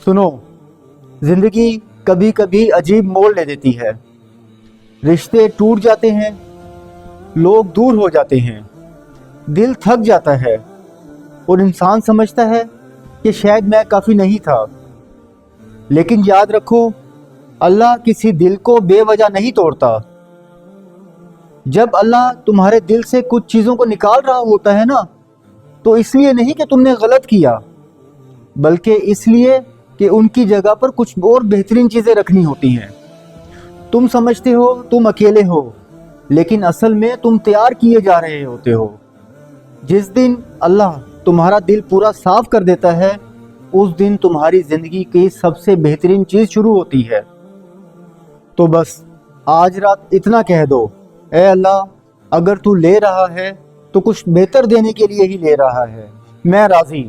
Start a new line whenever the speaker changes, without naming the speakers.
سنو، زندگی کبھی کبھی عجیب موڑ لے دیتی ہے۔ رشتے ٹوٹ جاتے ہیں، لوگ دور ہو جاتے ہیں، دل تھک جاتا ہے اور انسان سمجھتا ہے کہ شاید میں کافی نہیں تھا۔ لیکن یاد رکھو، اللہ کسی دل کو بے وجہ نہیں توڑتا۔ جب اللہ تمہارے دل سے کچھ چیزوں کو نکال رہا ہوتا ہے نا، تو اس لیے نہیں کہ تم نے غلط کیا، بلکہ اس لیے کہ ان کی جگہ پر کچھ اور بہترین چیزیں رکھنی ہوتی ہیں۔ تم سمجھتے ہو تم اکیلے ہو، لیکن اصل میں تم تیار کیے جا رہے ہوتے ہو۔ جس دن اللہ تمہارا دل پورا صاف کر دیتا ہے، اس دن تمہاری زندگی کی سب سے بہترین چیز شروع ہوتی ہے۔ تو بس آج رات اتنا کہہ دو، اے اللہ، اگر تو لے رہا ہے تو کچھ بہتر دینے کے لیے ہی لے رہا ہے، میں راضی۔